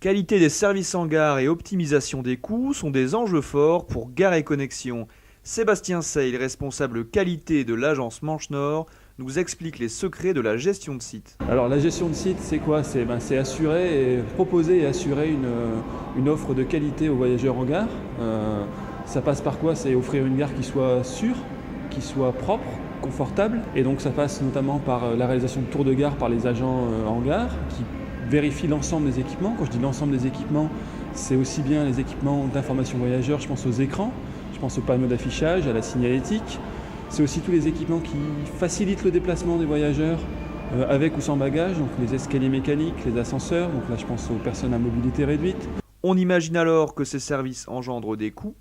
Qualité des services en gare et optimisation des coûts sont des enjeux forts pour Gare & Connexion. Sébastien Seil, responsable qualité de l'agence Manche Nord, nous explique les secrets de la gestion de site. Alors la gestion de site, c'est quoi ? C'est assurer et proposer et assurer une offre de qualité aux voyageurs en gare. Ça passe par quoi ? C'est offrir une gare qui soit sûre, qui soit propre, confortable. Et donc ça passe notamment par la réalisation de tours de gare par les agents en gare qui vérifient l'ensemble des équipements. Quand je dis l'ensemble des équipements, c'est aussi bien les équipements d'information voyageurs, je pense aux écrans, je pense aux panneaux d'affichage, à la signalétique. C'est aussi tous les équipements qui facilitent le déplacement des voyageurs avec ou sans bagages, donc les escaliers mécaniques, les ascenseurs, donc là je pense aux personnes à mobilité réduite. On imagine alors que ces services engendrent des coûts.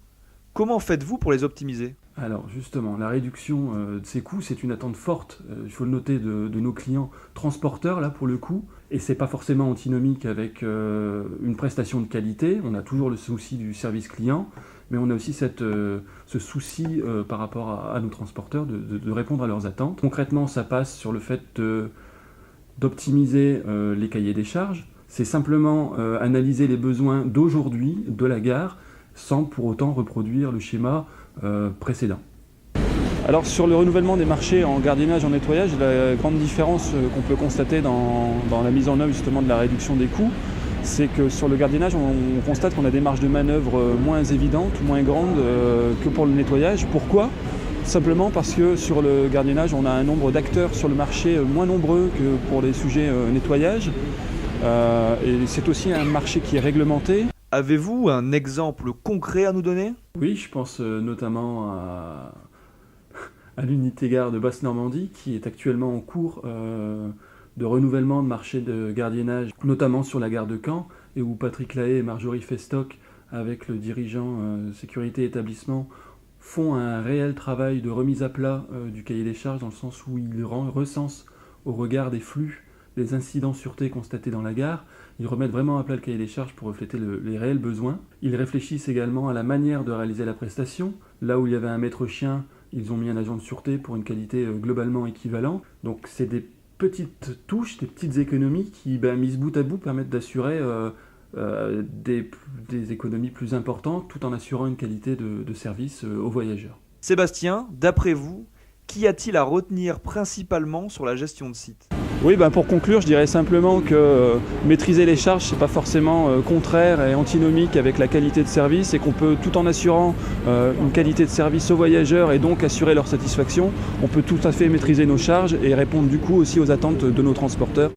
Comment faites-vous pour les optimiser ? Alors justement, la réduction de ces coûts, c'est une attente forte, il faut le noter, de nos clients transporteurs là pour le coup, et c'est pas forcément antinomique avec une prestation de qualité. On a toujours le souci du service client, mais on a aussi ce souci par rapport à nos transporteurs de répondre à leurs attentes. Concrètement, ça passe sur le fait d'optimiser les cahiers des charges. C'est simplement analyser les besoins d'aujourd'hui de la gare sans pour autant reproduire le schéma précédent. Alors sur le renouvellement des marchés en gardiennage, en nettoyage, la grande différence qu'on peut constater dans la mise en œuvre justement de la réduction des coûts, c'est que sur le gardiennage, on constate qu'on a des marges de manœuvre moins évidentes, moins grandes que pour le nettoyage. Pourquoi ? Simplement parce que sur le gardiennage, on a un nombre d'acteurs sur le marché moins nombreux que pour les sujets nettoyage. Et c'est aussi un marché qui est réglementé. Avez-vous un exemple concret à nous donner ? Oui, je pense notamment à l'unité gare de Basse-Normandie qui est actuellement en cours de renouvellement de marché de gardiennage, notamment sur la gare de Caen, et où Patrick Lahaye et Marjorie Festock, avec le dirigeant sécurité établissement, font un réel travail de remise à plat du cahier des charges, dans le sens où ils recensent au regard des flux les incidents sûreté constatés dans la gare. Ils remettent vraiment à plat le cahier des charges pour refléter les réels besoins. Ils réfléchissent également à la manière de réaliser la prestation. Là où il y avait un maître chien, ils ont mis un agent de sûreté pour une qualité globalement équivalente. Donc c'est des petites touches, des petites économies qui, mises bout à bout, permettent d'assurer des économies plus importantes tout en assurant une qualité de service aux voyageurs. Sébastien, d'après vous, qu'y a-t-il à retenir principalement sur la gestion de site ? Oui, pour conclure, je dirais simplement que maîtriser les charges, c'est pas forcément contraire et antinomique avec la qualité de service, et qu'on peut, tout en assurant une qualité de service aux voyageurs et donc assurer leur satisfaction, on peut tout à fait maîtriser nos charges et répondre du coup aussi aux attentes de nos transporteurs.